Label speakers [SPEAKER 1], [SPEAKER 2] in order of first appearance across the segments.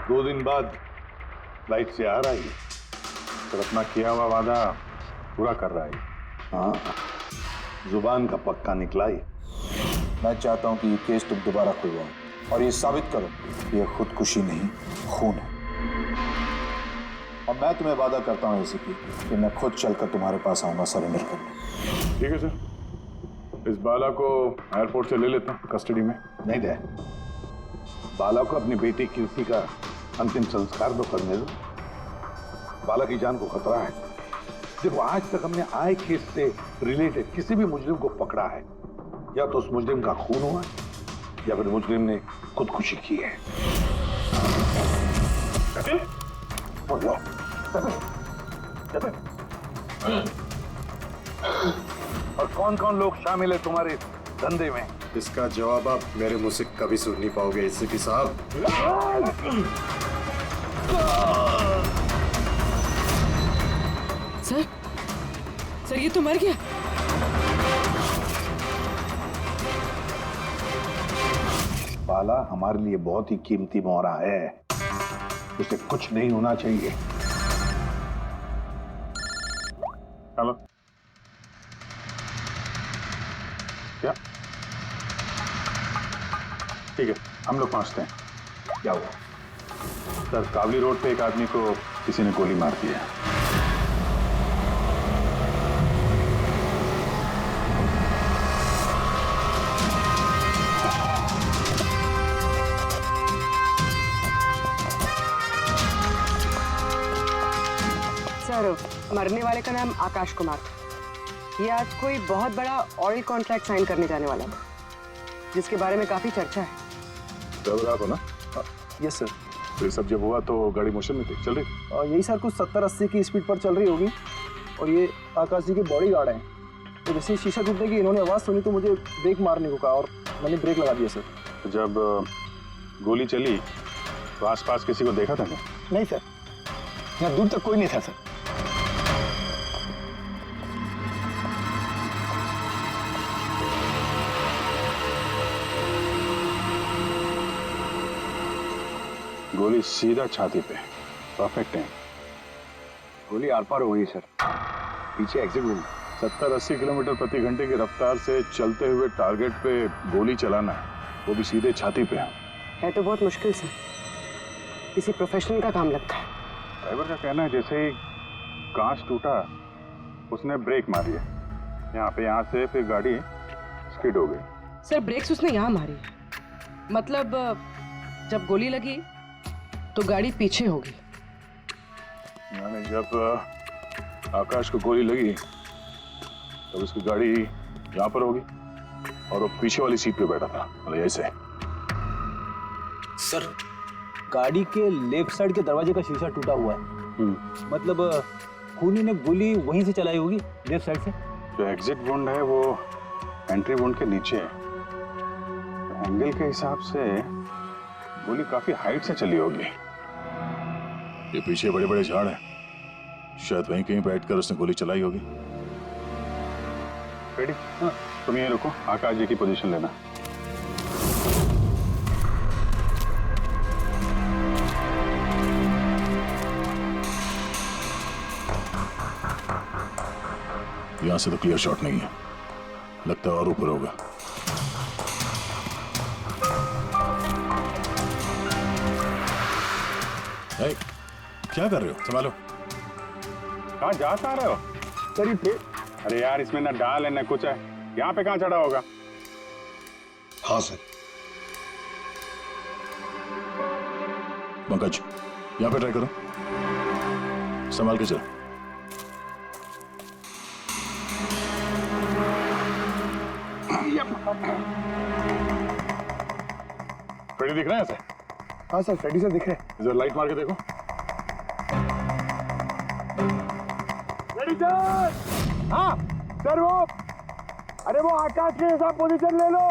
[SPEAKER 1] 2 दिन बाद फ्लाइट से आ रहा है, फिर अपना किया हुआ वादा पूरा कर रहा है। हाँ, जुबान का पक्का निकला ही।
[SPEAKER 2] मैं चाहता हूं कि ये केस तुम दोबारा खुलवाओ और ये साबित करो कि ये खुदकुशी नहीं, खून है। और मैं तुम्हें वादा करता हूं एसीपी कि मैं खुद चलकर तुम्हारे पास आऊंगा सरेंडर करने।
[SPEAKER 1] ठीक है सर, इस बाला को एयरपोर्ट से ले लेता हूँ कस्टडी में। नहीं दे, बाला को अपनी बेटी कीर्ति का अंतिम संस्कार तो करने दो। बाला की जान को खतरा है। देखो, आज तक हमने आए केस से रिलेटेड किसी भी मुजरिम को पकड़ा है, या तो उस मुजरिम का खून हुआ या फिर मुजरिम ने खुदकुशी की है। और कौन कौन लोग शामिल है तुम्हारे धंधे में?
[SPEAKER 3] इसका जवाब आप मेरे मुंह से कभी सुन नहीं पाओगे एसीपी साहब।
[SPEAKER 4] सर ये तो मर गया।
[SPEAKER 1] बाला हमारे लिए बहुत ही कीमती मोहरा है, उसे कुछ नहीं होना चाहिए। हेलो, क्या? ठीक है, हम लोग पहुंचते हैं। क्या हुआ? सर, कावली रोड पे एक आदमी को किसी ने गोली मार दी है।
[SPEAKER 4] सर, मरने वाले का नाम आकाश कुमार था। ये आज कोई बहुत बड़ा ऑयल कॉन्ट्रैक्ट साइन करने जाने वाला था, जिसके बारे में काफी चर्चा है।
[SPEAKER 1] ड्राइवर आप हो ना?
[SPEAKER 2] Yes sir.
[SPEAKER 1] तो ये सब जब हुआ तो गाड़ी मोशन में थी, चल रही?
[SPEAKER 2] यही सर कुछ 70-80 की स्पीड पर चल रही होगी। और ये आकाश जी के बॉडी गार्ड हैं, तो जैसे शीशा टूटने की इन्होंने आवाज़ सुनी तो मुझे ब्रेक मारने को कहा और मैंने ब्रेक लगा दिया सर।
[SPEAKER 1] तो जब गोली चली तो आसपास किसी को देखा था क्या?
[SPEAKER 2] नहीं सर, यहाँ दूर तक कोई नहीं था सर।
[SPEAKER 1] गोली सीधा छाती पे, परफेक्ट है।
[SPEAKER 5] गोली आर पार हो गई सर, पीछे एग्जिट रूम।
[SPEAKER 1] 70-80 किलोमीटर प्रति घंटे की रफ्तार से चलते हुए टारगेट पे गोली चलाना, वो भी सीधे छाती पे
[SPEAKER 4] है तो बहुत मुश्किल सर, किसी प्रोफेशनल का काम लगता है।
[SPEAKER 1] ड्राइवर का कहना है जैसे ही कांच टूटा उसने ब्रेक मारी है यहाँ से, फिर गाड़ी स्किड हो गई।
[SPEAKER 4] सर, ब्रेक्स उसने यहाँ मारी, मतलब जब गोली लगी तो गाड़ी पीछे होगी।
[SPEAKER 1] यानी जब आकाश को गोली लगी तब उसकी गाड़ी यहाँ पर होगी और वो पीछे वाली सीट पे बैठा था, मतलब ऐसे।
[SPEAKER 2] सर, गाड़ी के लेफ्ट साइड के दरवाजे का शीशा टूटा हुआ है। मतलब खूनी ने गोली वहीं से चलाई होगी, लेफ्ट साइड से।
[SPEAKER 1] जो एग्जिट वुंड है वो एंट्री वुंड के नीचे है, एंगल के हिसाब से गोली काफी हाइट से चली होगी। ये पीछे बड़े बड़े झाड़ हैं, शायद वहीं कहीं बैठकर उसने गोली चलाई होगी। रेडी? हाँ। तुम यहीं रुको, आकाश जी की पोजीशन लेना। यहां से तो क्लियर शॉट नहीं है, लगता है और ऊपर होगा। hey, क्या कर रहे हो? संभालो। कहाँ जा रहे हो? सर ये, अरे यार इसमें ना डाल है ना कुछ है, यहाँ पे कहाँ चढ़ा होगा?
[SPEAKER 3] हाँ सर।
[SPEAKER 1] पंकज, यहाँ पे ट्राई करो, संभाल के चलो। फ्रेडी दिख रहे हैं सर?
[SPEAKER 2] हाँ सर, फ्रेडी सर दिख रहे हैं।
[SPEAKER 1] इधर लाइट मार के देखो।
[SPEAKER 2] Freddy sir! हाँ सर, वो अरे वो आकाश के साथ पोजीशन ले लो।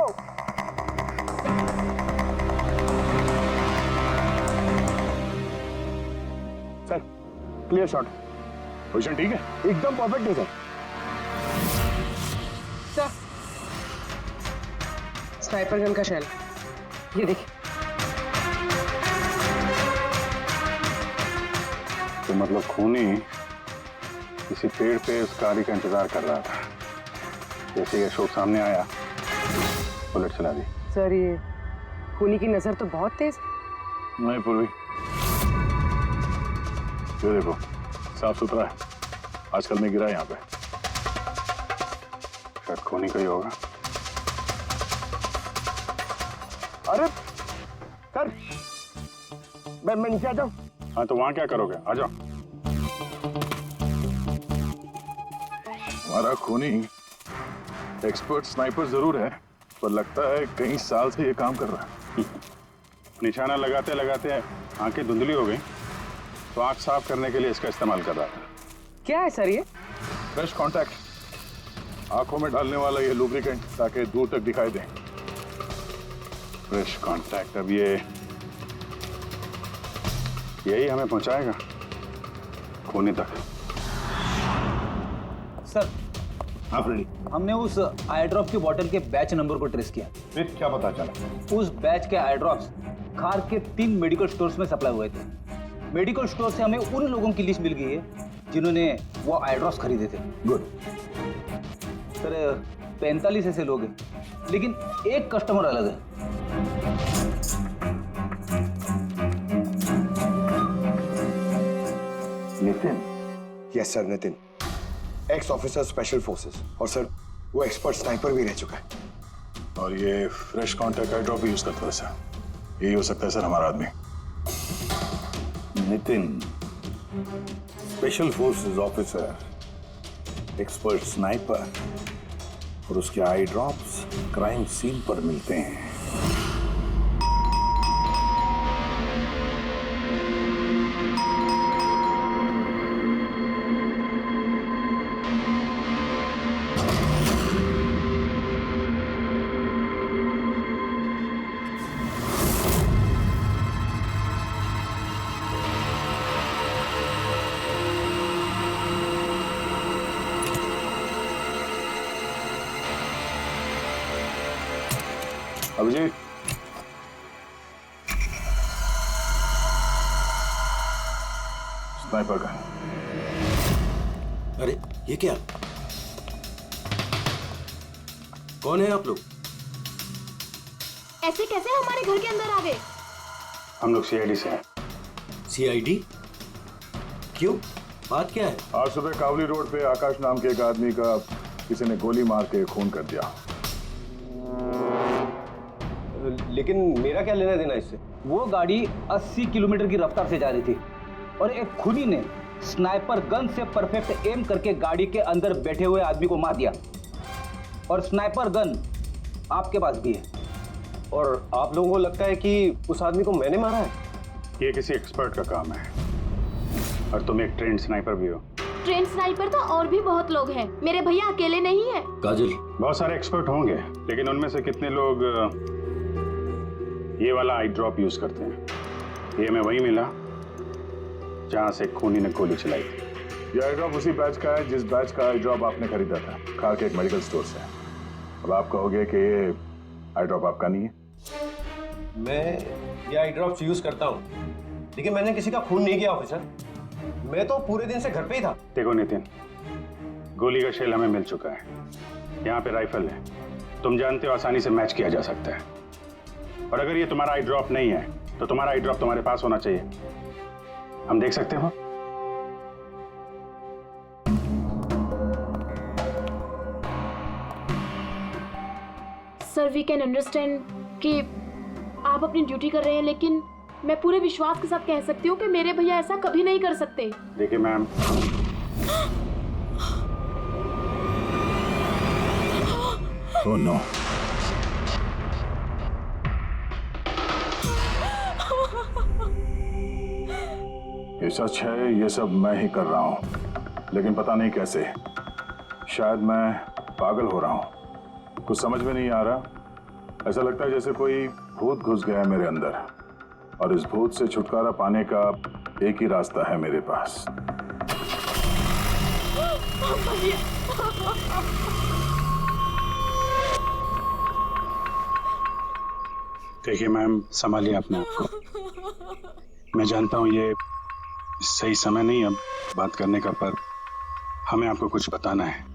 [SPEAKER 2] Sir, clear shot.
[SPEAKER 1] पोजीशन ठीक है?
[SPEAKER 2] एकदम परफेक्ट है सर।
[SPEAKER 4] सर, स्नाइपर गन का शेल, ये देखिए।
[SPEAKER 6] मतलब खूनी किसी पेड़ पे उस गाड़ी का इंतजार कर रहा था। जैसे ही अशोक सामने आया, बुलेट चला दी।
[SPEAKER 4] सर ये खूनी की नजर तो बहुत तेज है।
[SPEAKER 1] नहीं पूर्वी, ये देखो साफ सुथरा है, आजकल में गिरा है यहाँ पे।
[SPEAKER 6] शायद खूनी का ही होगा।
[SPEAKER 5] अरे सर, मैं नीचे आ जाऊं?
[SPEAKER 6] हाँ तो वहां क्या करोगे, आ जाओ।
[SPEAKER 1] हमारा खूनी एक्सपर्ट स्नाइपर जरूर है, पर लगता है कई साल से ये काम कर रहा है।
[SPEAKER 6] निशाना लगाते लगाते आंखें धुंधली हो गई, तो आंख साफ करने के लिए इसका इस्तेमाल कर रहा था।
[SPEAKER 4] क्या है सर ये?
[SPEAKER 1] फ्रेश कॉन्टैक्ट, आंखों में डालने वाला ये लुब्रिकेंट, ताकि दूर तक दिखाई दे।
[SPEAKER 6] फ्रेश कांटेक्ट, अब यही हमें पहुंचाएगा खूनी तक।
[SPEAKER 7] सर,
[SPEAKER 1] हाँ फ्रेडी,
[SPEAKER 7] हमने उस आई ड्रॉप की बोतल के बैच नंबर को ट्रेस किया।
[SPEAKER 1] फिर क्या पता चला?
[SPEAKER 7] उस बैच के आई ड्रॉप्स खार के 3 मेडिकल स्टोर्स में सप्लाई हुए थे। मेडिकल स्टोर से हमें उन लोगों की लिस्ट मिल गई है जिन्होंने वो आई ड्रॉप्स खरीदे थे।
[SPEAKER 1] गुड।
[SPEAKER 7] सर 45 ऐसे लोग हैं, लेकिन एक कस्टमर अलग है।
[SPEAKER 1] Nitin?
[SPEAKER 3] Yes sir, Nitin, x officer special forces, और सर वो एक्सपर्ट स्नाइपर भी रह चुका है।
[SPEAKER 1] और ये फ्रेश कॉन्टैक्ट आई ड्रॉप भी यूज करता है सर। यही हो सकता है सर हमारा आदमी। Nitin, special forces officer, expert sniper, और उसके आई ड्रॉप्स क्राइम सीन पर मिलते हैं। अभिजीत, स्नाइपर का।
[SPEAKER 8] अरे ये क्या? कौन है आप लोग?
[SPEAKER 9] ऐसे कैसे हमारे घर के अंदर आ गए?
[SPEAKER 6] हम लोग सीआईडी से हैं।
[SPEAKER 8] सीआईडी? क्यों, बात क्या है?
[SPEAKER 1] आज सुबह कावली रोड पे आकाश नाम के एक आदमी का किसी ने गोली मार के खून कर दिया।
[SPEAKER 5] लेकिन मेरा क्या लेना देना इससे?
[SPEAKER 7] वो गाड़ी 80 किलोमीटर की रफ्तार से जा रही थी और एक खूनी ने स्नाइपर गन से परफेक्ट एम करके गाड़ी के अंदर बैठे हुए आदमी को मार दिया। और स्नाइपर गन आपके पास भी है।
[SPEAKER 5] और आप लोगों को लगता है कि उस आदमी को मैंने मारा है?
[SPEAKER 6] ये किसी एक्सपर्ट का काम है, और तुम एक ट्रेंड स्नाइपर भी हो।
[SPEAKER 9] ट्रेन स्नाइपर तो और भी बहुत लोग हैं, मेरे भैया अकेले नहीं है।
[SPEAKER 8] काजल,
[SPEAKER 6] बहुत सारे एक्सपर्ट होंगे, लेकिन उनमें से कितने लोग ये वाला आई ड्रॉप यूज करते हैं? ये हमें वही मिला जहां से खूनी ने गोली चलाई थी।
[SPEAKER 1] ये आई ड्रॉप उसी बैच का है जिस बैच का आई ड्रॉप आपने खरीदा था खार के एक मेडिकल स्टोर से। अब आप कहोगे कि ये आई ड्रॉप आपका नहीं है।
[SPEAKER 5] मैं ये आई ड्रॉप्स यूज करता हूँ, लेकिन मैंने किसी का खून नहीं किया ऑफिसर। मैं तो पूरे दिन से घर पे ही था।
[SPEAKER 6] देखो नितिन, गोली का शेल हमें मिल चुका है, यहाँ पे राइफल है, तुम जानते हो आसानी से मैच किया जा सकता है। और अगर ये तुम्हारा आई ड्रॉप नहीं है तो तुम्हारा आई ड्रॉप तुम्हारे पास होना चाहिए। हम देख सकते हो?
[SPEAKER 9] सर वी कैन अंडरस्टैंड कि आप अपनी ड्यूटी कर रहे हैं, लेकिन मैं पूरे विश्वास के साथ कह सकती हूँ कि मेरे भैया ऐसा कभी नहीं कर सकते।
[SPEAKER 6] देखिए मैम,
[SPEAKER 1] ओह नो, ये सच है, ये सब मैं ही कर रहा हूं, लेकिन पता नहीं कैसे। शायद मैं पागल हो रहा हूं, कुछ समझ में नहीं आ रहा। ऐसा लगता है जैसे कोई भूत घुस गया है मेरे अंदर, और इस भूत से छुटकारा पाने का एक ही रास्ता है मेरे पास।
[SPEAKER 6] देखिए मैम, संभालिए अपने आप को। मैं जानता हूँ ये सही समय नहीं अब बात करने का, पर हमें आपको कुछ बताना है।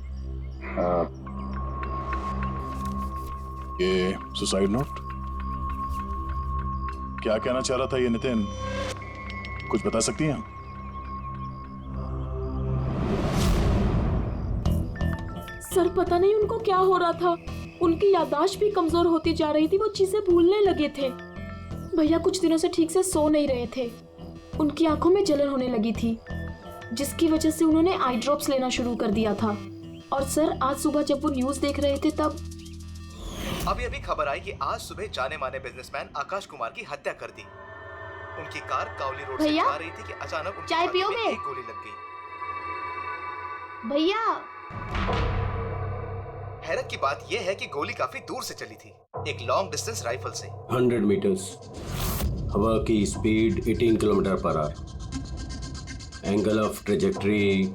[SPEAKER 1] ये सुसाइड नोट क्या कहना चाह रहा था ये नितिन, कुछ बता सकती हैं?
[SPEAKER 9] सर पता नहीं उनको क्या हो रहा था, उनकी याददाश्त भी कमजोर होती जा रही थी, वो चीजें भूलने लगे थे। भैया कुछ दिनों से ठीक से सो नहीं रहे थे, उनकी आंखों में जलन होने लगी थी, जिसकी वजह से उन्होंने आई ड्रॉप्स लेना शुरू कर दिया था। और सर आज सुबह जब वो न्यूज देख रहे थे तब
[SPEAKER 10] अभी अभी खबर आई कि आज सुबह जाने माने बिजनेसमैन आकाश कुमार की हत्या कर दी। उनकी कार कावली रोड से
[SPEAKER 9] भैया,
[SPEAKER 10] जा रही थी कि अचानक उनके
[SPEAKER 9] चाय
[SPEAKER 10] छाती में
[SPEAKER 9] पियोगे?
[SPEAKER 10] एक गोली लग गई।
[SPEAKER 9] भैया
[SPEAKER 10] हैरत की बात यह है कि गोली काफी दूर से चली थी, एक लॉन्ग डिस्टेंस राइफल से।
[SPEAKER 8] 100 मीटर्स, हवा की speed 18 kilometre per hour, angle of trajectory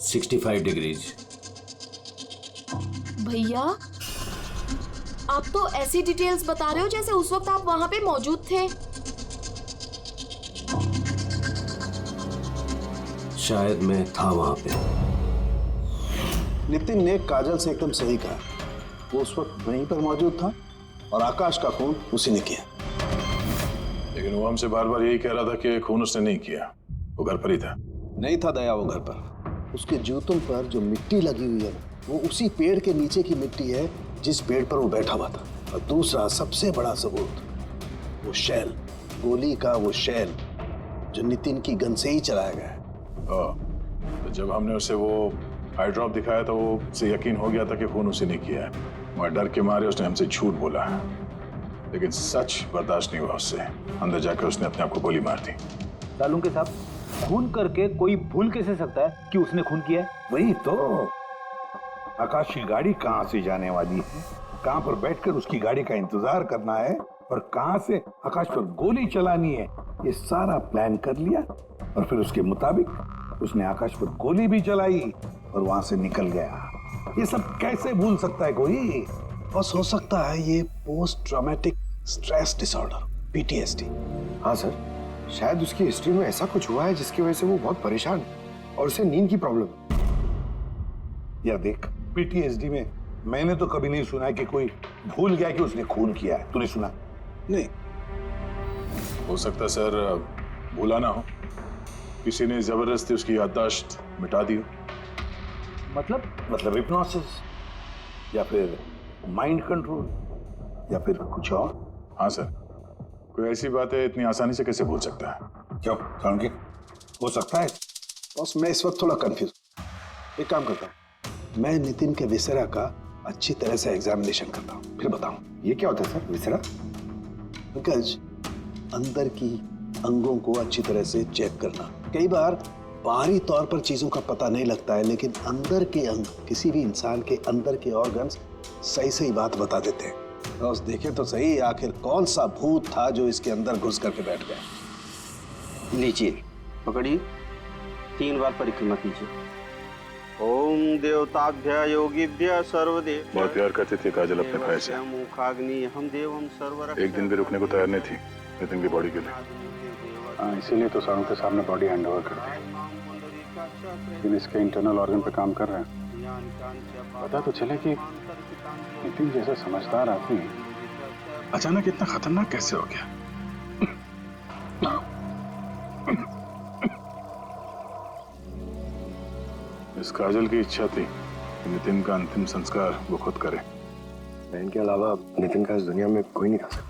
[SPEAKER 8] 65 degrees.
[SPEAKER 9] भैया आप तो ऐसी डिटेल्स बता रहे हो जैसे उस वक्त आप वहां पे मौजूद थे।
[SPEAKER 8] शायद मैं था वहां पे।
[SPEAKER 2] नितिन ने काजल से एकदम सही कहा, वो उस वक्त वहीं पर मौजूद था और आकाश का खून उसी ने किया।
[SPEAKER 1] लेकिन वो हमसे बार बार यही कह रहा था कि खून उसने नहीं किया, वो घर पर ही था।
[SPEAKER 2] नहीं था दया वो घर पर, उसके जूतों पर जो मिट्टी लगी हुई है वो उसी पेड़ के नीचे की मिट्टी है जिस पेड़ पर वो बैठा हुआ था। और दूसरा सबसे बड़ा सबूत, वो शैल, गोली का वो शैल जो नितिन की गन से ही चलाया गया है।
[SPEAKER 1] तो जब हमने उसे वो आई ड्रॉप दिखाया तो वो उसे यकीन हो गया था कि खून उसी ने किया है, मगर डर के मारे उसने हमसे झूठ बोला है। लेकिन सच बर्दाश्त नहीं हुआ उससे, अंदर जाकर उसने अपने आप को गोली मार दी।
[SPEAKER 7] सालून के साहब, खून करके कोई भूल कैसे सकता है कि उसने खून किया है?
[SPEAKER 11] वही तो, आकाश की गाड़ी कहाँ से जाने वाली है, कहाँ पर बैठकर उसकी गाड़ी का इंतजार करना है और कहाँ से आकाश पर गोली चलानी है, ये सारा प्लान कर लिया। और फिर उसके मुताबिक उसने आकाश पर गोली भी चलाई और वहां से निकल गया। ये सब कैसे भूल सकता है कोई?
[SPEAKER 2] बस हो सकता है ये post traumatic stress disorder, PTSD।
[SPEAKER 3] हाँ सर, शायद उसकी हिस्ट्री में ऐसा कुछ हुआ है जिसकी वजह से वो बहुत परेशान है और उसे नींद की प्रॉब्लम है।
[SPEAKER 11] या देख, PTSD में मैंने तो कभी नहीं सुना कि कोई भूल गया कि उसने खून किया है। तूने सुना?
[SPEAKER 2] नहीं।
[SPEAKER 1] हो सकता है सर भूला ना हो, किसी ने जबरदस्ती उसकी याददाश्त मिटा दी हो।
[SPEAKER 11] मतलब हिप्नोसिस या फिर माइंड कंट्रोल या फिर कुछ और?
[SPEAKER 1] हाँ सर, कोई ऐसी बात है इतनी आसानी से कैसे भूल सकता है?
[SPEAKER 11] क्यों कारण के हो सकता है?
[SPEAKER 2] बस मैं इस वक्त थोड़ा कंफ्यूज। एक काम करता हूँ, मैं नितिन के विसरा का अच्छी तरह से एग्जामिनेशन करता हूँ, फिर बताऊँ।
[SPEAKER 3] ये क्या होता है सर, विसरा?
[SPEAKER 2] पंकज, अंदर की अंगों को अच्छी तरह से चेक करना। कई बार बाहरी तौर पर चीजों का पता नहीं लगता है, लेकिन अंदर के अंग, किसी भी इंसान के अंदर के ऑर्गन्स सही सही बात बता देते हैं। बस देखें तो सही, आखिर कौन सा भूत था जो इसके अंदर घुस करके बैठ गया।
[SPEAKER 12] लीजिए, पकड़िए, 3 बार परिक्रमा कीजिए। ओम देवताभ्य योगिभ्य सर्वदेव।
[SPEAKER 1] बहुत प्यार करती थी काजल अपने भाई से,
[SPEAKER 12] मुखाग्नि हम देवम सर्वर।
[SPEAKER 1] एक दिन भी रुकने को तैयार नहीं थी नितिन की बॉडी के लिए।
[SPEAKER 6] हाँ, इसीलिए तो सारों के सामने बॉडी हैंड ओवर कर दी। लेकिन इसके इंटरनल ऑर्गन पे काम कर रहे हैं। पता तो चले कि नितिन जैसा समझदार आदमी अचानक इतना खतरनाक कैसे हो गया।
[SPEAKER 1] इस काजल की इच्छा थी कि नितिन का अंतिम संस्कार वो खुद करे।
[SPEAKER 3] बहन के अलावा नितिन का इस दुनिया में कोई नहीं कर सकता।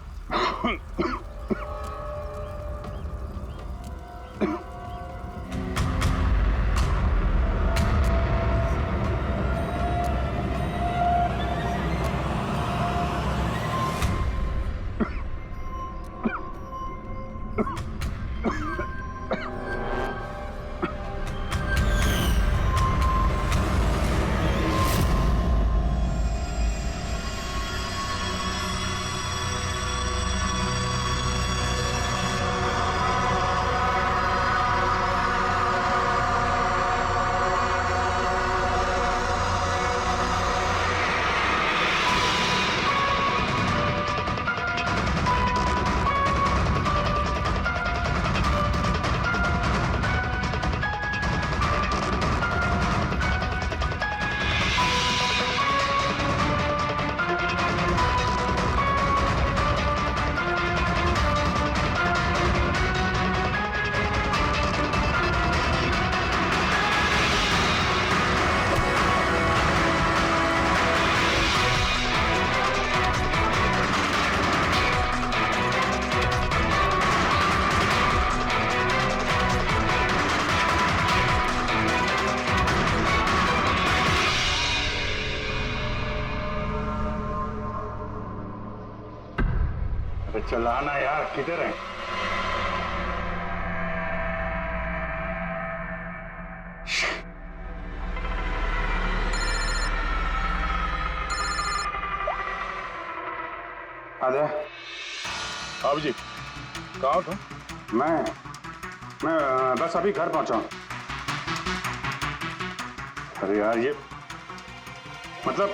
[SPEAKER 6] चलाना यार, किधर है? आजा।
[SPEAKER 1] अभिजीत, कहाँ हो तुम?
[SPEAKER 6] मैं बस अभी घर पहुंचा हूं। अरे यार, ये मतलब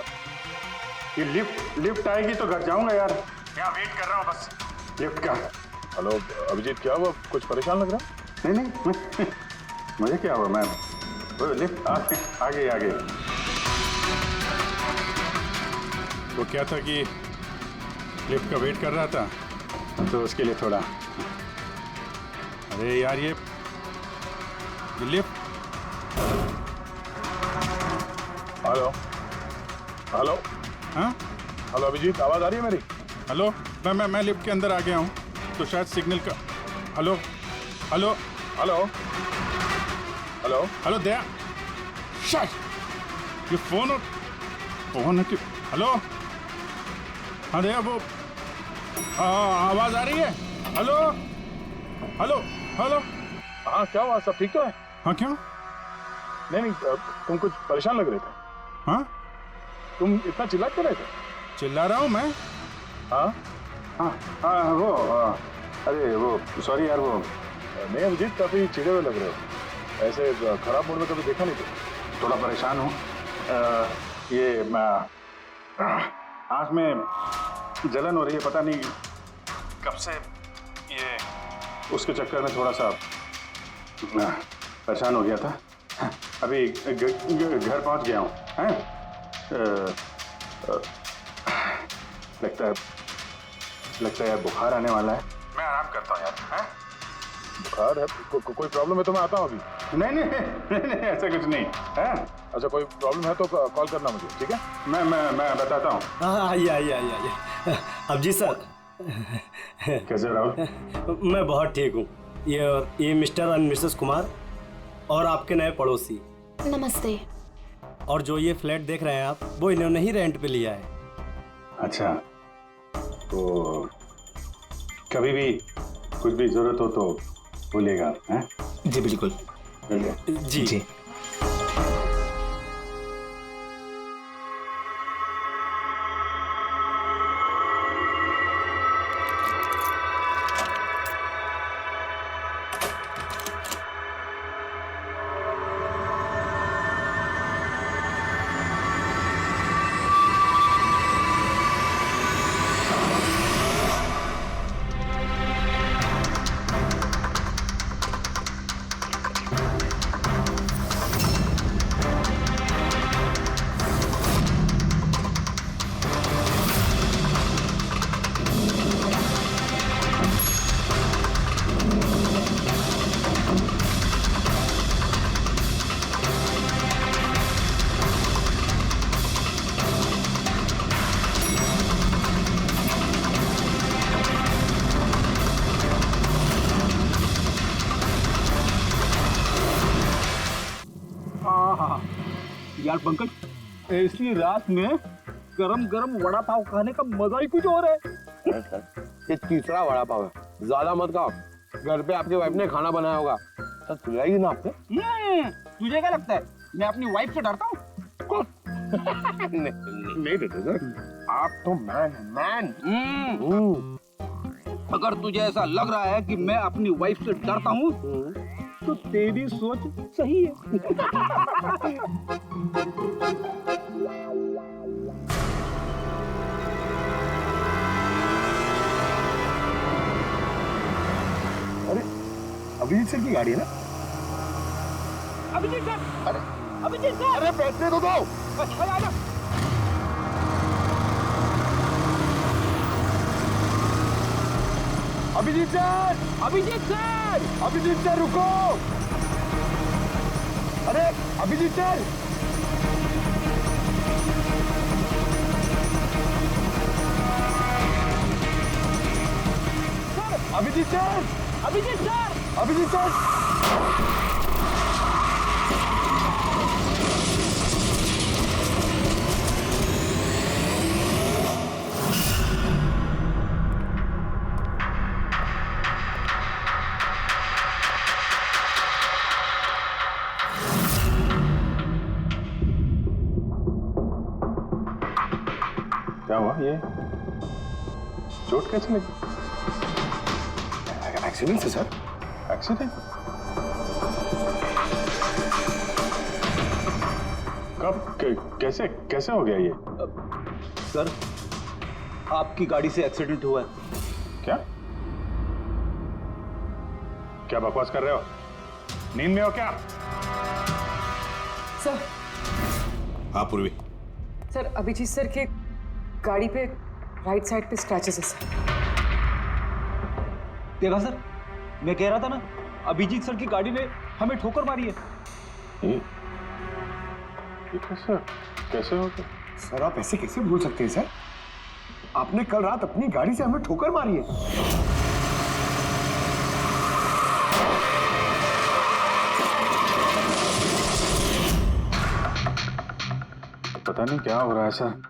[SPEAKER 6] ये लिफ्ट आएगी तो घर जाऊंगा यार। यहाँ वेट कर रहा हूँ बस लिफ्ट का।
[SPEAKER 1] हेलो अभिजीत, क्या हुआ? कुछ परेशान लग रहा?
[SPEAKER 6] नहीं मुझे क्या हुआ? मैं वो लिफ्ट आ गई।
[SPEAKER 1] तो क्या था कि लिफ्ट का वेट कर रहा था,
[SPEAKER 6] तो उसके लिए थोड़ा।
[SPEAKER 1] अरे यार, ये लिफ्ट। Hello hello.
[SPEAKER 6] हाँ
[SPEAKER 1] हेलो अभिजीत, आवाज आ रही है मेरी?
[SPEAKER 6] हेलो, मैं लिफ्ट के अंदर आ गया हूँ, तो शायद सिग्नल का। Hello hello
[SPEAKER 1] hello hello
[SPEAKER 6] hello Daya, शायद ये फोन है कि। हेलो, हाँ दया, वो आवाज आ रही है? Hello hello hello.
[SPEAKER 1] हाँ, क्या हुआ? सब ठीक तो है?
[SPEAKER 6] हाँ, क्यों?
[SPEAKER 1] नहीं, तुम कुछ परेशान लग रहे थे।
[SPEAKER 6] हाँ,
[SPEAKER 1] तुम इतना चिल्ला क्यों रहे थे?
[SPEAKER 6] चिल्ला रहा हूँ मैं?
[SPEAKER 1] हाँ
[SPEAKER 6] वो अरे वो सॉरी यार, वो
[SPEAKER 1] नहीं अभिजीत, काफी चिढ़े हुए लग रहे हो। ऐसे खराब मूड में कभी देखा नहीं था।
[SPEAKER 6] थोड़ा परेशान हूँ। ये आँख में जलन हो रही है, पता नहीं कब से। ये उसके चक्कर में थोड़ा सा परेशान हो गया था। अभी घर पहुँच गया हूँ। लगता है यार बुखार आने वाला है। मैं आराम करता हूँ यार।
[SPEAKER 1] बुखार है? कोई प्रॉब्लम है तो मैं आता हूँ अभी।
[SPEAKER 6] नहीं, ऐसा कुछ नहीं है।
[SPEAKER 1] अच्छा, कोई प्रॉब्लम है तो कॉल करना मुझे, ठीक है?
[SPEAKER 6] मैं बताता हूँ।
[SPEAKER 8] आइए। अब जी सर,
[SPEAKER 6] कैसे राहुल?
[SPEAKER 8] मैं बहुत ठीक हूँ। ये मिस्टर एंड मिसेस कुमार और आपके नए पड़ोसी।
[SPEAKER 9] नमस्ते।
[SPEAKER 8] और जो ये फ्लैट देख रहे हैं आप, वो इन्होंने ही रेंट पे लिया है।
[SPEAKER 6] अच्छा, तो कभी भी कुछ भी जरूरत हो तो बोलिएगा। हैं?
[SPEAKER 10] जी बिल्कुल।
[SPEAKER 8] जी।
[SPEAKER 7] यार पंकज, ऐसी रात में गरम गरम वड़ा पाव खाने का मजा ही कुछ और है।
[SPEAKER 5] ये तीसरा वड़ा पाव है, ज्यादा मत खाओ। घर पे आपकी वाइफ ने खाना बनाया होगा तो खिलाएगी ना आपको।
[SPEAKER 7] तुझे क्या लगता है मैं अपनी वाइफ से डरता हूँ?
[SPEAKER 5] नहीं देते सर, आप तो मैन।
[SPEAKER 7] अगर तुझे ऐसा लग रहा है कि मैं अपनी वाइफ से डरता हूँ तो तेरी सोच सही है।
[SPEAKER 5] अरे अभिजीत सर की गाड़ी है ना?
[SPEAKER 7] अभिजीत सर,
[SPEAKER 5] अरे पैसे तो दो। अभिजीत सर रुको। अरे अभिजीत सर, अभिजीत सर।
[SPEAKER 6] बताओ ये चोट कैसे लगी?
[SPEAKER 3] एक्सीडेंट से सर।
[SPEAKER 6] एक्सीडेंट? कब कैसे कैसे हो गया ये?
[SPEAKER 7] सर, आपकी गाड़ी से एक्सीडेंट हुआ है।
[SPEAKER 6] क्या क्या बकवास कर रहे हो? नींद में हो क्या?
[SPEAKER 4] सर।
[SPEAKER 11] हाँ पूर्वी।
[SPEAKER 4] सर, अभिजीत सर के गाड़ी पे राइट साइड पे स्क्रैचेस है सर।
[SPEAKER 7] देखा सर, मैं कह रहा था ना, अभिजीत सर की गाड़ी ने हमें ठोकर मारी है।
[SPEAKER 6] ये कैसे कैसे हो गया?
[SPEAKER 3] सर आप ऐसे कैसे भूल सकते हैं सर? आपने कल रात अपनी गाड़ी से हमें ठोकर मारी है।
[SPEAKER 6] पता नहीं क्या हो रहा है सर,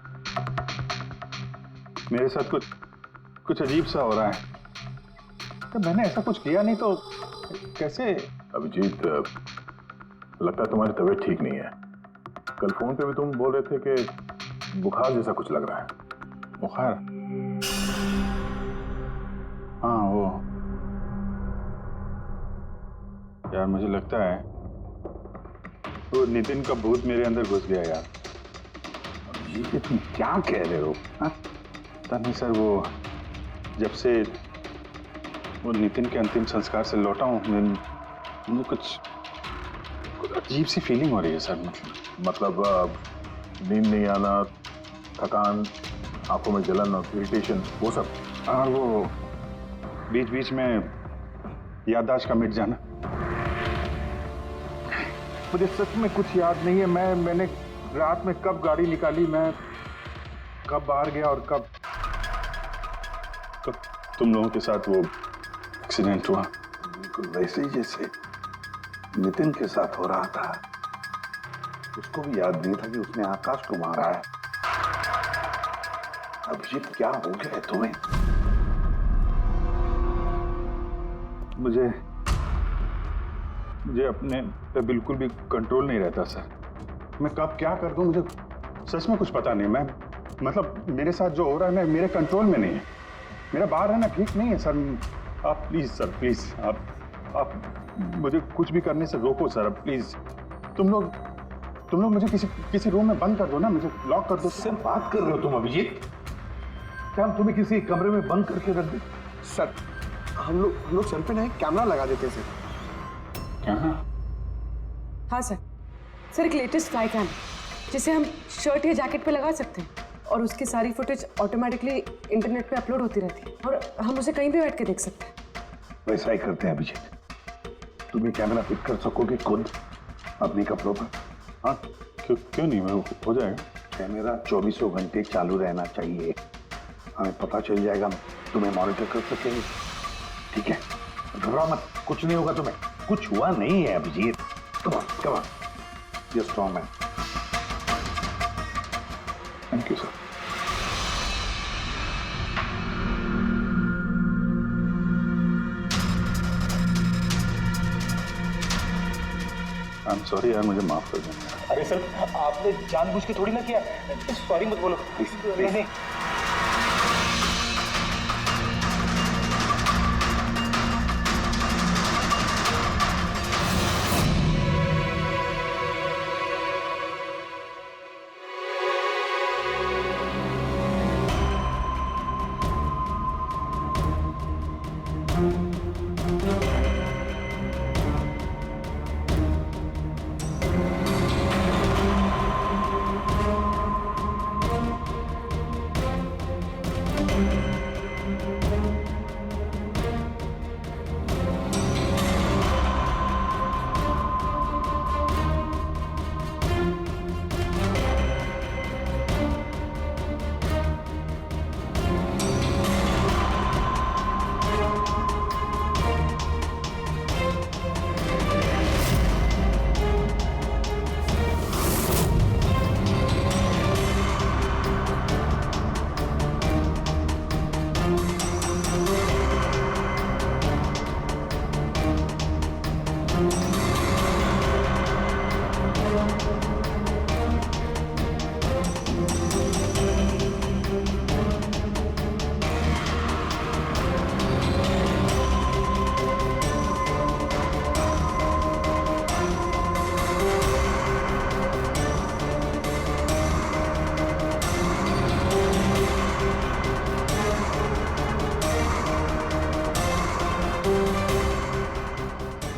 [SPEAKER 6] मेरे साथ कुछ अजीब सा हो रहा है। तो मैंने ऐसा कुछ किया नहीं तो कैसे?
[SPEAKER 1] अभिजीत, लगता है तुम्हारी तबीयत ठीक नहीं है। कल फोन पे भी तुम बोल रहे थे कि बुखार जैसा कुछ लग रहा है।
[SPEAKER 6] बुखार? हाँ वो यार, मुझे लगता है वो नितिन का भूत मेरे अंदर घुस गया यार।
[SPEAKER 11] ये तुम क्या कह रहे हो?
[SPEAKER 6] पता नहीं सर, वो जब से वो नितिन के अंतिम संस्कार से लौटा हूँ, मुझे कुछ अजीब सी फीलिंग हो रही है सर।
[SPEAKER 1] मतलब नींद नहीं आना, थकान, आंखों में जलन और इरिटेशन, वो सब?
[SPEAKER 6] और वो बीच बीच में याददाश्त का मिट जाना। मुझे सच में कुछ याद नहीं है, मैंने रात में कब गाड़ी निकाली, मैं कब बाहर गया और कब तुम लोगों के साथ वो एक्सीडेंट हुआ।
[SPEAKER 11] बिल्कुल वैसे ही जैसे नितिन के साथ हो रहा था। उसको भी याद नहीं था कि उसने आकाश को मारा है। अभिजीत, क्या हो गया है तुम्हें?
[SPEAKER 6] मुझे अपने पे बिल्कुल भी कंट्रोल नहीं रहता सर। मैं कब क्या कर दूं, मुझे सच में कुछ पता नहीं। मैं मतलब मेरे साथ जो हो रहा है, मैं मेरे कंट्रोल में नहीं है। मेरा बाहर रहना ठीक नहीं है सर। आप प्लीज सर, प्लीज आप मुझे कुछ भी करने से रोको सर, प्लीज। तुम लोग मुझे किसी रूम में बंद कर दो ना, मुझे लॉक कर दो।
[SPEAKER 11] सर बात कर रहे हो तुम अभिजीत? क्या हम तुम्हें किसी कमरे में बंद करके रख दे?
[SPEAKER 3] सर हम लोग सर पे ना एक कैमरा लगा देते सर।
[SPEAKER 6] क्या?
[SPEAKER 4] हाँ सर, एक लेटेस्ट फ्लाई कैम जिसे हम शर्ट या जैकेट पे लगा सकते हैं और उसकी सारी फुटेज ऑटोमेटिकली इंटरनेट पे अपलोड होती रहती है और हम उसे कहीं भी बैठ के देख सकते हैं।
[SPEAKER 11] वैसा ही करते हैं अभिजीत। तुम ये कैमरा फिट कर सकोगे खुद अपने कपड़ों पर?
[SPEAKER 6] हाँ, क्यों नहीं, हो जाएगा।
[SPEAKER 11] कैमरा 24 घंटे चालू रहना चाहिए। हमें पता चल जाएगा, तुम्हें मॉनिटर कर सकेंगे। ठीक है, घबराओ मत, कुछ नहीं होगा तुम्हें। कुछ हुआ नहीं है Abhijeet. Come on, you strong man.
[SPEAKER 6] Thank you sir. I am sorry यार, मुझे माफ कर देना।
[SPEAKER 7] अरे सर, आपने जानबूझ के थोड़ी ना किया। सॉरी मत बोलो। नहीं।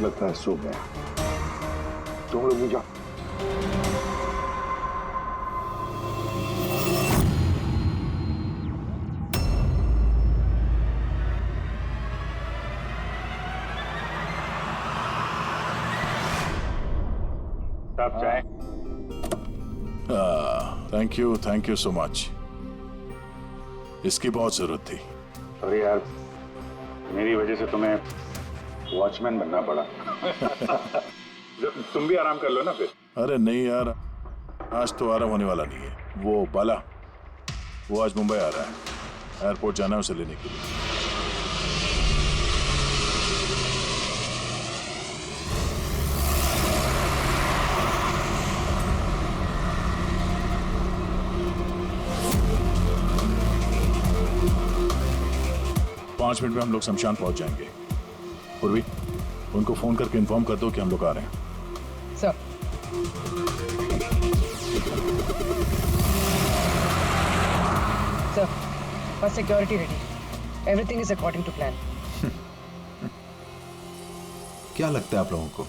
[SPEAKER 11] लगता है सो गया। तुम लोग भी जाओ।
[SPEAKER 6] साहब चाय।
[SPEAKER 1] Thank you so much. इसकी बहुत जरूरत थी।
[SPEAKER 6] अरे यार, मेरी वजह से तुम्हें वॉचमैन बनना पड़ा। तुम भी आराम कर लो ना फिर।
[SPEAKER 1] अरे नहीं यार, आज तो आराम होने वाला नहीं है। वो बाला, वो आज मुंबई आ रहा है, एयरपोर्ट जाना है उसे लेने के लिए। 5 मिनट में हम लोग शमशान पहुंच जाएंगे। पूर्वी, उनको फोन करके इन्फॉर्म कर दो कि हम लोग आ रहे हैं।
[SPEAKER 4] सर, बस security ready, everything is according to plan.
[SPEAKER 2] क्या लगता है आप लोगों को,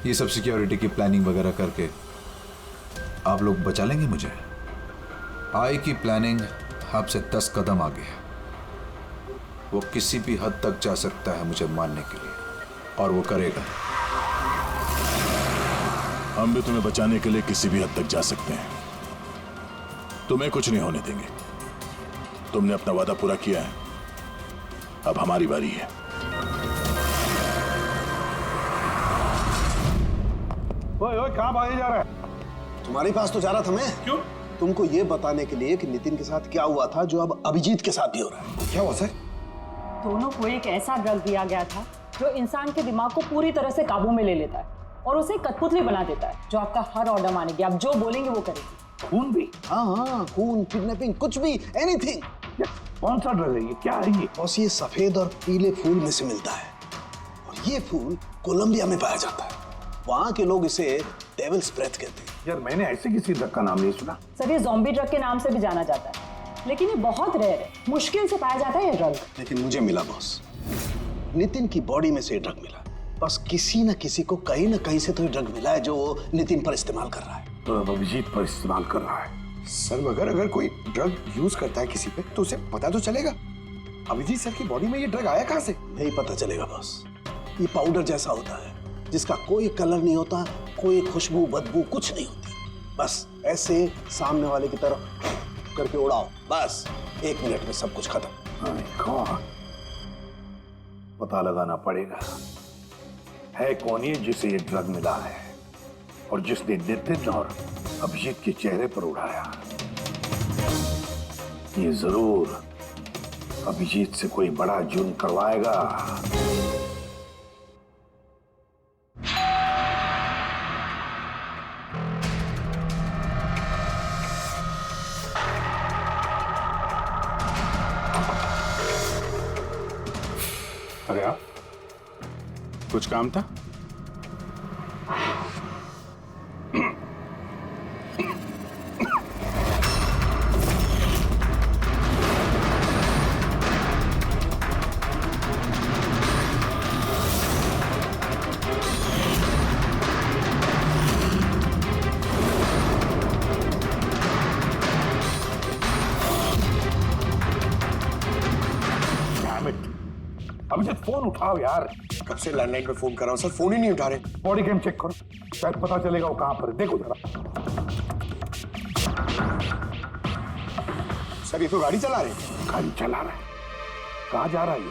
[SPEAKER 2] ये सब सिक्योरिटी की प्लानिंग वगैरह करके आप लोग बचा लेंगे मुझे? आई की प्लानिंग आपसे 10 कदम आगे है। वो किसी भी हद तक जा सकता है मुझे मारने के लिए, और वो करेगा।
[SPEAKER 1] हम भी तुम्हें बचाने के लिए किसी भी हद तक जा सकते हैं। तुम्हें कुछ नहीं होने देंगे। तुमने अपना वादा पूरा किया है, अब हमारी बारी है।
[SPEAKER 11] ओए कहाँ भागे जा रहा है?
[SPEAKER 3] तुम्हारे पास तो जा रहा था मैं।
[SPEAKER 11] क्यों?
[SPEAKER 3] तुमको ये बताने के लिए कि नितिन के साथ क्या हुआ था, जो अब अभिजीत के साथ भी हो रहा है। क्या हुआ सर?
[SPEAKER 13] दोनों को एक ऐसा ड्रग दिया गया था जो इंसान के दिमाग को पूरी तरह से काबू में ले लेता है और उसे कठपुतली बना देता है, जो आपका हर ऑर्डर मानेगी। आप जो बोलेंगे वो करेगी।
[SPEAKER 11] खून भी?
[SPEAKER 3] हाँ, खून, किडनैपिंग, कुछ भी, एनीथिंग।
[SPEAKER 11] कौन सा ड्रग है ये? क्या है ये?
[SPEAKER 3] बॉस, ये सफेद और पीले फूल में से मिलता है, और ये फूल कोलंबिया में पाया जाता है। वहाँ के लोग इसे डेविल्स ब्रेथ कहते हैं।
[SPEAKER 11] यार, मैंने ऐसे किसी ड्रग का नाम नहीं सुना।
[SPEAKER 13] सर, ये ज़ॉम्बी ड्रग के नाम से भी जाना जाता है, लेकिन ये बहुत रेयर है, मुश्किल से पाया जाता है ये ड्रग।
[SPEAKER 3] लेकिन मुझे मिला बॉस, नितिन की बॉडी में से ड्रग मिला। बस किसी न किसी को कहीं ना कहीं से तो ये ड्रग मिला है, जो वो नितिन पर इस्तेमाल कर रहा है।
[SPEAKER 11] तो अब अभिजीत पर इस्तेमाल कर रहा है।
[SPEAKER 3] सर, मगर अगर कोई ड्रग यूज करता है किसी पे, तो उसे पता तो चलेगा। अभिजीत सर की बॉडी में ये ड्रग आया कहाँ से? नहीं पता चलेगा बॉस। ये पाउडर जैसा होता है, जिसका कोई कलर नहीं होता, कोई खुशबू बदबू कुछ नहीं होती। बस ऐसे सामने वाले की तरफ करके उड़ाओ, बस 1 मिनट में सब कुछ खत्म।
[SPEAKER 11] पता लगाना पड़ेगा है कौन ये जिसे ये ड्रग मिला है, और जिसने नितिन और अभिजीत के चेहरे पर उड़ाया। ये जरूर अभिजीत से कोई बड़ा जुर्म करवाएगा।
[SPEAKER 6] अरे आप, कुछ काम था?
[SPEAKER 11] अभिजीत, फोन उठाओ यार।
[SPEAKER 3] कब से लैंडलाइन पे फोन कर रहा हूँ सर, फोन ही नहीं उठा रहे।
[SPEAKER 11] बॉडी कैम चेक करो, शायद पता चलेगा वो कहां पर है। देखो जरा।
[SPEAKER 3] सर, ये तो गाड़ी चला रहे हैं।
[SPEAKER 11] गाड़ी चला रहा है? कहां जा रहा है ये?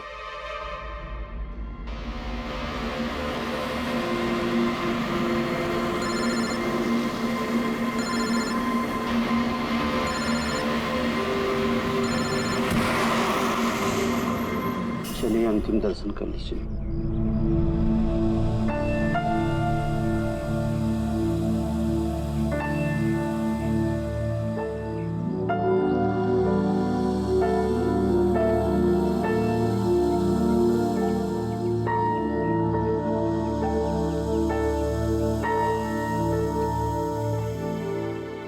[SPEAKER 12] चलिए अंतिम दर्शन कर लीजिए।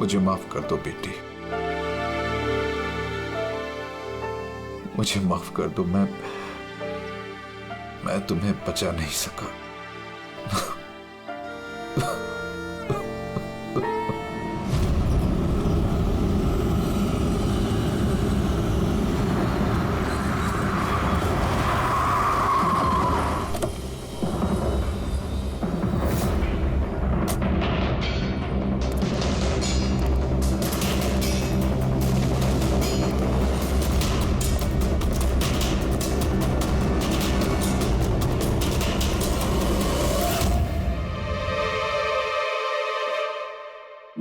[SPEAKER 2] मुझे माफ कर दो बेटी, मुझे माफ कर दो। मैं तुम्हें बचा नहीं सका।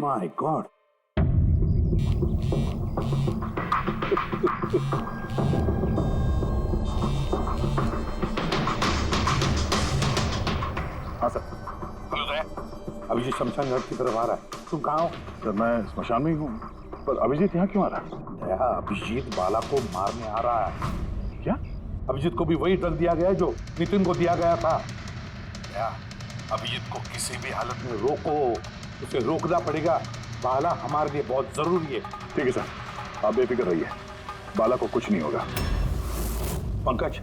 [SPEAKER 11] My God.
[SPEAKER 1] हाँ सर।
[SPEAKER 11] हेलो दया, अभिजीत शमशान घाट की तरफ आ रहा है। तुम कहाँ हो?
[SPEAKER 1] सर मैं स्मशान में ही हूँ, पर अभिजीत यहाँ क्यों आ रहा है?
[SPEAKER 11] दया, अभिजीत बाला को मारने आ रहा है।
[SPEAKER 1] क्या?
[SPEAKER 11] अभिजीत को भी वही ड्रग दिया गया है जो नितिन को दिया गया था। दया, अभिजीत को किसी भी हालत में रोको, उसे रोकना पड़ेगा। बाला हमारे लिए बहुत जरूरी है।
[SPEAKER 1] ठीक है सर, आप बेफिक्र रहिए, बाला को कुछ नहीं होगा।
[SPEAKER 11] पंकज,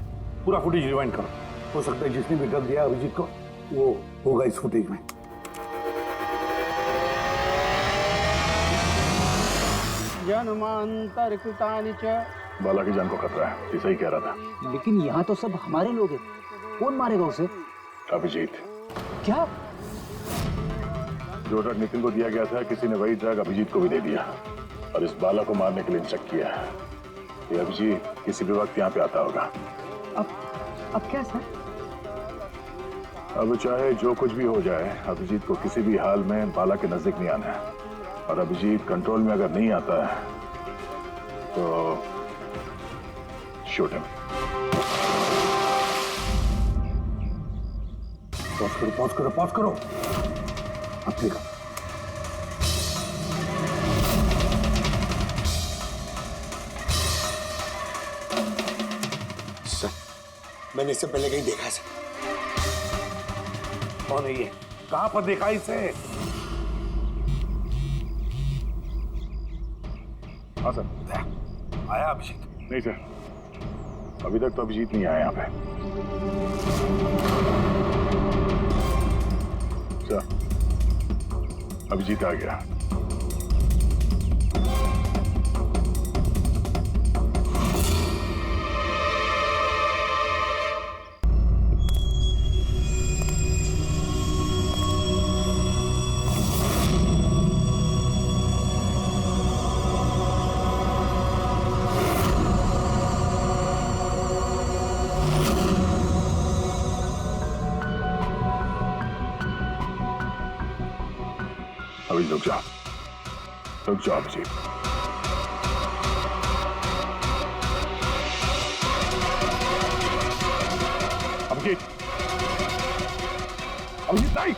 [SPEAKER 11] पूरा फुटेज रिवाइंड करो। हो सकता है जिसने भी ड्रग दिया अभिजीत को वो होगा इस फुटेज में।
[SPEAKER 12] जन्मांतर कृतानि च।
[SPEAKER 1] बाला की जान को खतरा है, ये सही कह रहा था।
[SPEAKER 7] लेकिन यहाँ तो सब हमारे लोग हैं, कौन मारेगा उसे?
[SPEAKER 1] अभिजीत।
[SPEAKER 7] क्या?
[SPEAKER 1] जो ड्रग नितिन को दिया गया था, किसी ने वही ड्रग अभिजीत को भी दे दिया और इस बाला को मारने के लिए इंस्ट्रक्ट किया है। ये अभिजीत किसी भी वक्त यहाँ पे आता होगा।
[SPEAKER 4] अब क्या सर?
[SPEAKER 1] अब चाहे जो कुछ भी हो जाए, अभिजीत को किसी भी हाल में बाला के नजदीक नहीं आना है। और अभिजीत कंट्रोल में अगर नहीं आता है तो शूट हिम।
[SPEAKER 11] पॉज करो, पॉज करो, पॉज करो। अब ठीक है।
[SPEAKER 3] सर, मैंने इससे पहले कहीं देखा है सर।
[SPEAKER 11] कौन है ये? कहां पर देखा इसे?
[SPEAKER 1] हाँ सर।
[SPEAKER 11] आया अभिजीत?
[SPEAKER 1] नहीं सर, अभी तक तो अभिजीत नहीं आया यहाँ पे। सर, अभिजीत आ गया। अभी रुक जाओ, रुक जाओ अभिजीत। अभिजीत, अभिजीत नहीं।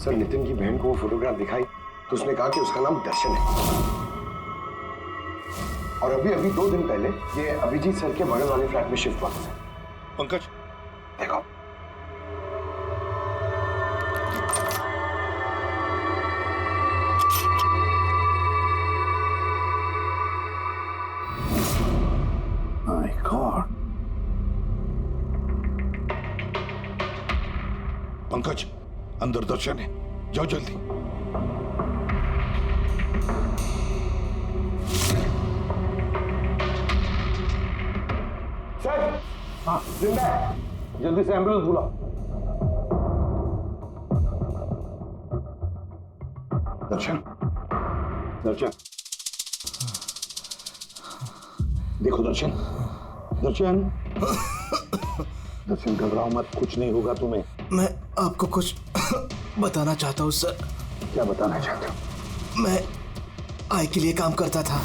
[SPEAKER 3] सर, नितिन की बहन को वो फोटोग्राफ दिखाई तो उसने कहा कि उसका नाम दर्शन है। और अभी अभी 2 दिन पहले ये अभिजीत सर के बगल वाले फ्लैट में शिफ्ट हुआ था।
[SPEAKER 11] पंकज,
[SPEAKER 3] देखो।
[SPEAKER 11] My God. पंकज, अंदर दर्शन है, जाओ जल्दी।
[SPEAKER 3] सर, हाँ जिंदा है, जल्दी से एम्बुलेंस बुलाओ।
[SPEAKER 11] दर्शन, दर्शन, देखो दर्शन, दर्शन, दर्शन घबराओ मत, कुछ नहीं होगा तुम्हें।
[SPEAKER 3] मैं आपको कुछ बताना चाहता हूँ सर।
[SPEAKER 11] क्या बताना चाहते हो?
[SPEAKER 3] मैं आई के लिए काम करता था।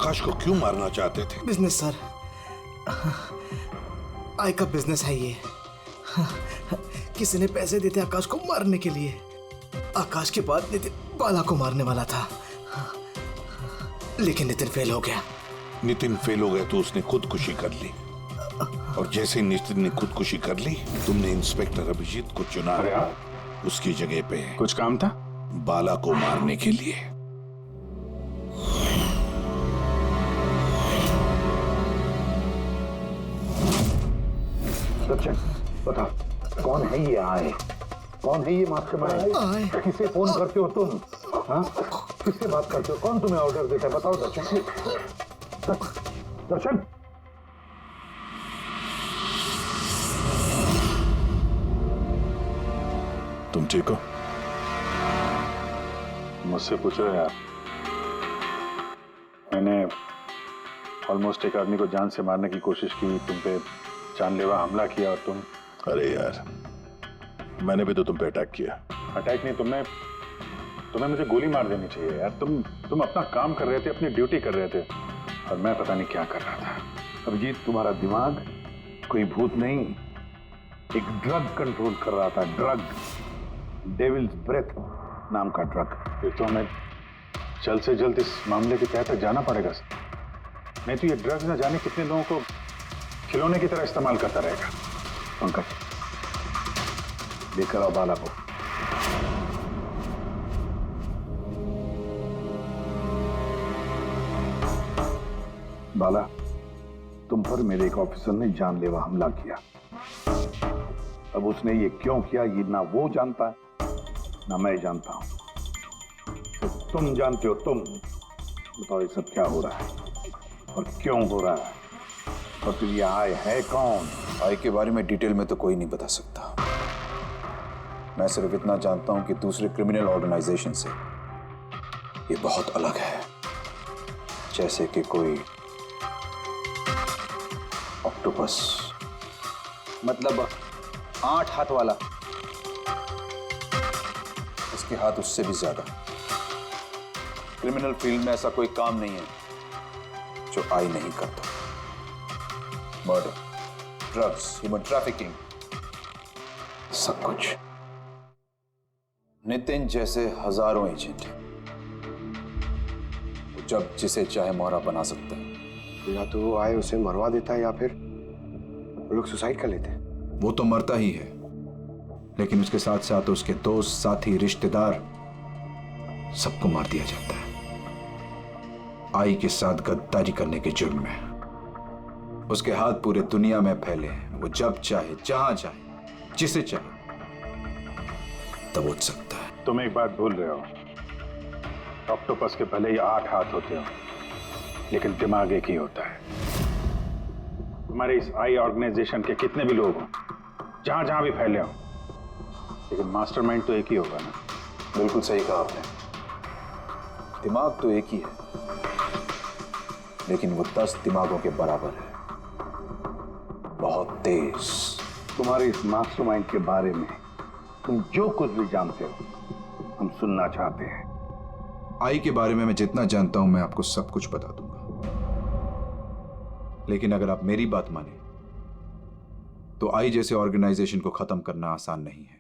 [SPEAKER 11] आकाश को क्यों मारना चाहते थे?
[SPEAKER 10] बिजनेस सर, आय का बिजनेस है ये। किसी ने पैसे देते आकाश को मारने के लिए। आकाश के बाद नितिन बाला को मारने वाला था, लेकिन नितिन फेल हो गया।
[SPEAKER 11] नितिन फेल हो गया तो उसने खुदकुशी कर ली, और जैसे नितिन ने खुदकुशी कर ली, तुमने इंस्पेक्टर अभिजीत को चुना उसकी जगह पे।
[SPEAKER 6] कुछ काम था?
[SPEAKER 11] बाला को मारने के लिए।
[SPEAKER 1] बता, कौन है ये आए? कौन है ये मास्टरमाइंड? किसे फोन करते हो तुम? हाँ, किससे बात करते हो? कौन तुम्हें ऑर्डर देता है? बताओ दर्शन। दर्शन,
[SPEAKER 11] तुम ठीक हो?
[SPEAKER 6] मुझसे पूछ रहे यार। मैंने ऑलमोस्ट एक आदमी को जान से मारने की कोशिश की, तुम पे जानलेवा हमला किया, और तुम।
[SPEAKER 11] अरे यार, मैंने भी तो तुम पे अटैक किया।
[SPEAKER 6] अटैक नहीं, तुम्हें मुझे गोली मार देनी चाहिए यार। तुम अपना काम कर रहे थे, अपनी ड्यूटी कर रहे थे, और मैं पता नहीं क्या कर रहा था।
[SPEAKER 1] अभिजीत, तुम्हारा दिमाग कोई भूत नहीं, एक ड्रग कंट्रोल कर रहा था। ड्रग, डेविल्स ब्रेथ नाम का ड्रग।
[SPEAKER 6] फिर तो हमें जल्द से जल्द इस मामले के तहत तक जाना पड़ेगा। नहीं तो ये ड्रग्स न जाने कितने लोगों को खिलौने की तरह इस्तेमाल करता रहेगा।
[SPEAKER 1] पंकज, लेकर आओ बाला को। बाला, तुम पर मेरे एक ऑफिसर ने जानलेवा हमला किया। अब उसने ये क्यों किया, ये ना वो जानता है ना मैं जानता हूं। तो तुम जानते हो। तुम बताओ ये सब क्या हो रहा है और क्यों हो रहा है, और फिर ये आय है कौन?
[SPEAKER 2] आय के बारे में डिटेल में तो कोई नहीं बता सकता। मैं सिर्फ इतना जानता हूं कि दूसरे क्रिमिनल ऑर्गेनाइजेशन से ये बहुत अलग है। जैसे कि कोई ऑक्टोपस।
[SPEAKER 7] मतलब 8 हाथ वाला।
[SPEAKER 2] इसके हाथ उससे भी ज्यादा। क्रिमिनल फील्ड में ऐसा कोई काम नहीं है जो आई नहीं करता। मर्डर, ड्रग्स, ह्यूमन ट्रैफिकिंग, सब कुछ। नितिन जैसे हजारों एजेंट हैं, वो जब जिसे चाहे मोहरा बना सकता है।
[SPEAKER 3] या तो वो आए उसे मरवा देता है, या फिर वो लोग सुसाइड कर लेते हैं।
[SPEAKER 2] वो तो मरता ही है, लेकिन उसके साथ साथ उसके दोस्त, साथी, रिश्तेदार सबको मार दिया जाता है आई के साथ गद्दारी करने के जुर्म में। उसके हाथ पूरे दुनिया में फैले हैं। वो जब चाहे, जहां चाहे, जिसे चाहे दबोच सकता है।
[SPEAKER 6] तुम एक बात भूल रहे हो, ऑक्टोपस के भले ही 8 हाथ होते हो, लेकिन दिमाग एक ही होता है। तुम्हारे इस आई ऑर्गेनाइजेशन के कितने भी लोग हों, जहां जहां भी फैले हो, लेकिन मास्टरमाइंड तो एक ही होगा ना।
[SPEAKER 2] बिल्कुल सही कहा आपने। दिमाग तो एक ही है, लेकिन वो 10 दिमागों के बराबर है। बहुत तेज।
[SPEAKER 1] तुम्हारे इस मास्टरमाइंड के बारे में तुम जो कुछ भी जानते हो, हम सुनना चाहते हैं।
[SPEAKER 2] आई के बारे में मैं जितना जानता हूं, मैं आपको सब कुछ बता दूंगा। लेकिन अगर आप मेरी बात माने तो आई जैसे ऑर्गेनाइजेशन को खत्म करना आसान नहीं है।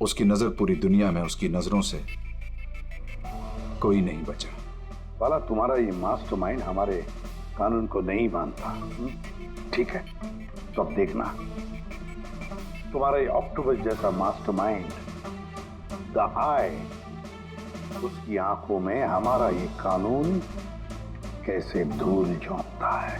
[SPEAKER 2] उसकी नजर पूरी दुनिया में, उसकी नजरों से कोई नहीं बचा।
[SPEAKER 1] बाला, तुम्हारा ये मास्टरमाइंड हमारे कानून को नहीं मानता। ठीक है, तो अब देखना, तुम्हारा ये ऑक्टोपस जैसा मास्टरमाइंड, द आई, उसकी आंखों में हमारा ये कानून कैसे धूल झोंकता है।